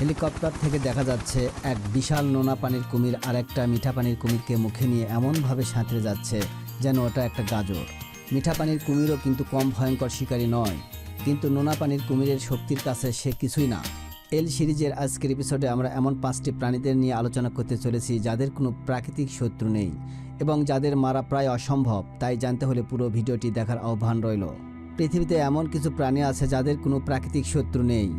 Helicopter থেকে দেখা যাচ্ছে এক বিশাল নোনা পানির কুমির আর একটা মিঠা পানির কুমিরকে মুখে নিয়ে এমনভাবে সাঁতরে যাচ্ছে যেন ওটা একটা গাজর। মিঠা পানির কুমিরও কিন্তু কম ভয়ঙ্কর শিকারী নয়, কিন্তু নোনা পানির কুমিরের শক্তির কাছে সে কিছুই না। এল সিরিজের আজকের এপিসোডে আমরা এমন 5টি প্রাণীদের নিয়ে আলোচনা করতে চলেছি যাদের কোনো প্রাকৃতিক শত্রু নেই এবং যাদের মারা প্রায় অসম্ভব। তাই জানতে হলে পুরো ভিডিওটি দেখার আহ্বান রইল। পৃথিবীতে এমন কিছু প্রাণী আছে যাদের কোনো প্রাকৃতিক শত্রু নেই,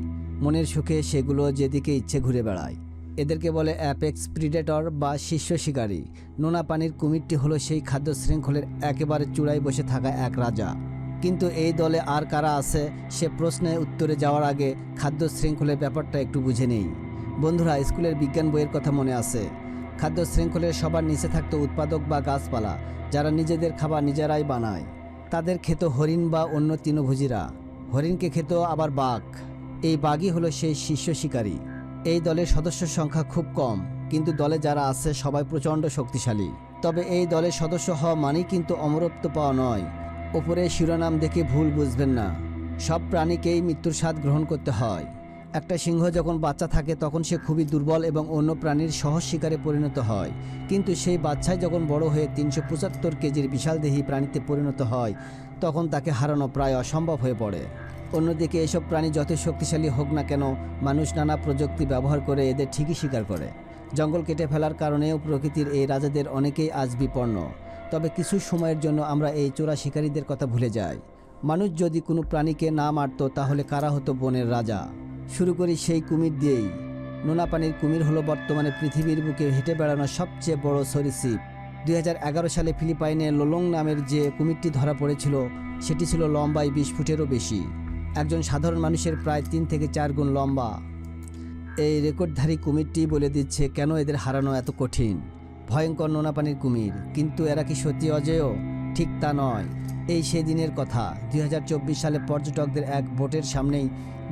মনের সুখে সেগুলো যেদিকে ইচ্ছে ঘুরে বেড়ায়। এদেরকে বলে অ্যাপেক্স প্রিডেটর বা শীর্ষ শিকারী। নোনা পানির কুমিরটি হলো সেই খাদ্য শৃঙ্খলের একেবারে চূড়ায় বসে থাকা এক রাজা। কিন্তু এই দলে আর কারা আছে সে প্রশ্নে উত্তরে যাওয়ার আগে খাদ্য শৃঙ্খলের ব্যাপারটা একটু বুঝে নেই। বন্ধুরা, স্কুলের বিজ্ঞান বইয়ের কথা মনে আছে? খাদ্য শৃঙ্খলের সবার নিচে থাকতো উৎপাদক বা গাছপালা, যারা নিজেদের খাবার নিজেরাই বানায়। তাদের খেত হরিণ বা অন্য তৃণভোজীরা, হরিণকে খেত আবার বাঘ। এই বাঘই হলো সেই শীর্ষ শিকারী। এই দলের সদস্য সংখ্যা খুব কম, কিন্তু দলে যারা আছে সবাই প্রচণ্ড শক্তিশালী। তবে এই দলের সদস্য হওয়া মানেই কিন্তু অমরত্ব পাওয়া নয়। ওপরে শিরোনাম দেখে ভুল বুঝবেন না, সব প্রাণীকেই মৃত্যুর স্বাদ গ্রহণ করতে হয়। একটা সিংহ যখন বাচ্চা থাকে তখন সে খুবই দুর্বল এবং অন্য প্রাণীর সহজ শিকারে পরিণত হয়, কিন্তু সেই বাচ্চাই যখন বড় হয়ে 375 কেজির বিশালদেহী প্রাণীতে পরিণত হয় তখন তাকে হারানো প্রায় অসম্ভব হয়ে পড়ে। অন্যদিকে এসব প্রাণী যত শক্তিশালী হোক না কেন, মানুষ নানা প্রযুক্তি ব্যবহার করে এদের ঠিকই শিকার করে। জঙ্গল কেটে ফেলার কারণেও প্রকৃতির এই রাজাদের অনেকেই আজ বিপন্ন। তবে কিছু সময়ের জন্য আমরা এই চোরা শিকারীদের কথা ভুলে যাই। মানুষ যদি কোনো প্রাণীকে না মারত তাহলে কারা হতো বনের রাজা? শুরু করি সেই কুমির দিয়েই। নোনা পানির কুমির হলো বর্তমানে পৃথিবীর বুকে হেঁটে বেড়ানো সবচেয়ে বড় সরীসৃপ। 2011 সালে ফিলিপাইনে লোলং নামের যে কুমিরটি ধরা পড়েছিল সেটি ছিল লম্বায় 20 ফুটেরও বেশি। একজন সাধারণ মানুষের প্রায় 3 থেকে 4 গুণ লম্বা। এই রেকর্ডধারী কুমিরটি বলে দিচ্ছে কেন এদের হারানো এত কঠিন। ভয়ঙ্কর নোনা পানির কুমির, কিন্তু এরা কি সত্যি অজেয়? ঠিক তা নয়। এই সেই দিনের কথা, 2024 সালে পর্যটকদের এক বোটের সামনেই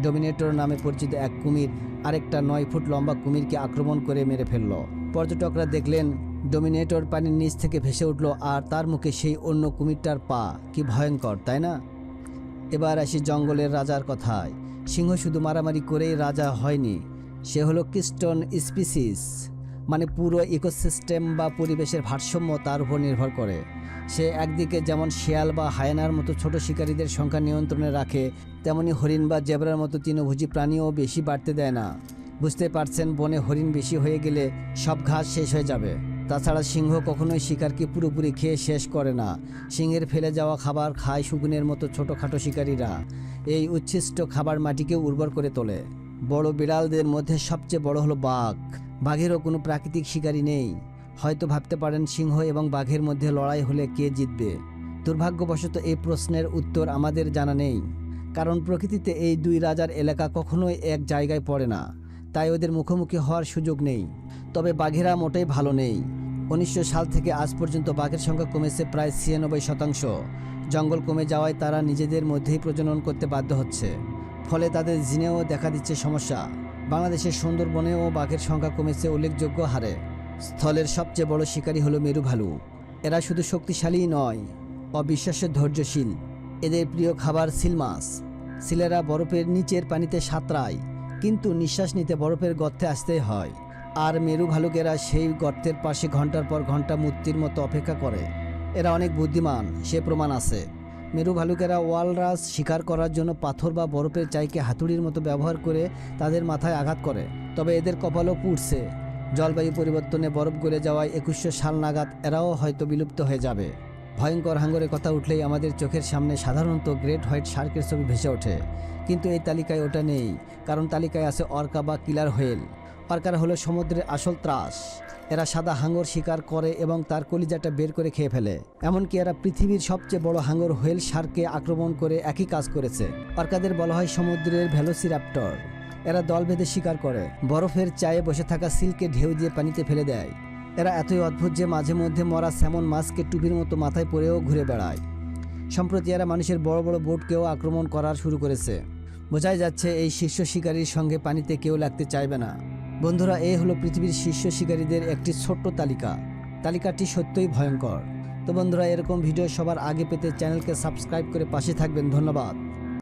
ডোমিনেটর নামে পরিচিত এক কুমির আরেকটা 9 ফুট লম্বা কুমিরকে আক্রমণ করে মেরে ফেলল। পর্যটকরা দেখলেন ডোমিনেটর পানির নিচ থেকে ভেসে উঠল আর তার মুখে সেই অন্য কুমিরটার পা। কি ভয়ঙ্কর, তাই না? এবার আসি জঙ্গলের রাজার কথায়। সিংহ শুধু মারামারি করেই রাজা হয়নি, সে হলো কিস্টোন স্পিসিস, মানে পুরো ইকোসিস্টেম বা পরিবেশের ভারসাম্য তার উপর নির্ভর করে। সে একদিকে যেমন শিয়াল বা হায়েনার মতো ছোট শিকারীদের সংখ্যা নিয়ন্ত্রণে রাখে, তেমনি হরিণ বা জেব্রার মতো তৃণভোজী প্রাণীও বেশি বাড়তে দেয় না। বুঝতে পারছেন, বনে হরিণ বেশি হয়ে গেলে সব ঘাস শেষ হয়ে যাবে। তাছাড়া সিংহ কখনোই শিকারকে পুরোপুরি খেয়ে শেষ করে না। সিংহের ফেলে যাওয়া খাবার খায় শকুনের মতো ছোটোখাটো শিকারীরা। এই উচ্ছিষ্ট খাবার মাটিকে উর্বর করে তোলে। বড় বিড়ালদের মধ্যে সবচেয়ে বড় হলো বাঘ। বাঘেরও কোনো প্রাকৃতিক শিকারী নেই। হয়তো ভাবতে পারেন সিংহ এবং বাঘের মধ্যে লড়াই হলে কে জিতবে? দুর্ভাগ্যবশত এই প্রশ্নের উত্তর আমাদের জানা নেই, কারণ প্রকৃতিতে এই দুই রাজার এলাকা কখনোই এক জায়গায় পড়ে না, তাই ওদের মুখোমুখি হওয়ার সুযোগ নেই। তবে বাঘেরা মোটেই ভালো নেই। 1900 সাল থেকে আজ পর্যন্ত বাঘের সংখ্যা কমেছে প্রায় 96%। জঙ্গল কমে যাওয়ায় তারা নিজেদের মধ্যেই প্রজনন করতে বাধ্য হচ্ছে, ফলে তাদের জিনেও দেখা দিচ্ছে সমস্যা। বাংলাদেশের সুন্দরবনেও বাঘের সংখ্যা কমেছে উল্লেখযোগ্য হারে। স্থলের সবচেয়ে বড় শিকারী হলো মেরু ভালু। এরা শুধু শক্তিশালীই নয়, অবিশ্বাস্য ধৈর্যশীল। এদের প্রিয় খাবার সিল মাছ। সিলেরা বরফের নিচের পানিতে সাঁতরায়, কিন্তু নিঃশ্বাস নিতে বরফের গর্তে আসতেই হয়। আর মেরু ভালুকেরা সেই গর্তের পাশে ঘন্টার পর ঘন্টা মূর্তির মতো অপেক্ষা করে। এরা অনেক বুদ্ধিমান, সে প্রমাণ আছে। মেরু ভালুকেরা ওয়ালরাস শিকার করার জন্য পাথর বা বরফের চাইকে হাতুড়ির মতো ব্যবহার করে তাদের মাথায় আঘাত করে। তবে এদের কপালও পুড়ছে। জলবায়ু পরিবর্তনে বরফ গলে যাওয়ায় 2100 সাল নাগাদ এরাও হয়তো বিলুপ্ত হয়ে যাবে। ভয়ঙ্কর হাঙ্গরের কথা উঠলেই আমাদের চোখের সামনে সাধারণত গ্রেট হোয়াইট শার্কের ছবি ভেসে ওঠে, কিন্তু এই তালিকায় ওটা নেই, কারণ তালিকায় আছে অর্কা বা কিলার হোয়েল। অর্কারা হলো সমুদ্রের আসল ত্রাস। এরা সাদা হাঙ্গর শিকার করে এবং তার কলিজাটা বের করে খেয়ে ফেলে। এমনকি এরা পৃথিবীর সবচেয়ে বড় হাঙ্গর হোয়েল শার্ককে আক্রমণ করে একই কাজ করেছে। অর্কাদের বলা হয় সমুদ্রের ভেলোসিরাপ্টর। এরা দল বেঁধে শিকার করে, বরফের চায়ে বসে থাকা সিলকে ঢেউ দিয়ে পানিতে ফেলে দেয়। এরা এতই অদ্ভুত যে মাঝে মধ্যে মরা স্যামন মাছকে টুপির মতো মাথায় পরেও ঘুরে বেড়ায়। সম্প্রতি এরা মানুষের বড় বড় বোটকেও আক্রমণ করার শুরু করেছে। বোঝাই যাচ্ছে এই শীর্ষ শিকারীর সঙ্গে পানিতে কেউ লাগতে চাইবে না। বন্ধুরা, এই হলো পৃথিবীর শীর্ষ শিকারীদের একটি ছোট্ট তালিকা। তালিকাটি সত্যই ভয়ঙ্কর। তো বন্ধুরা, এরকম ভিডিও সবার আগে পেতে চ্যানেলকে সাবস্ক্রাইব করে পাশে থাকবেন। ধন্যবাদ।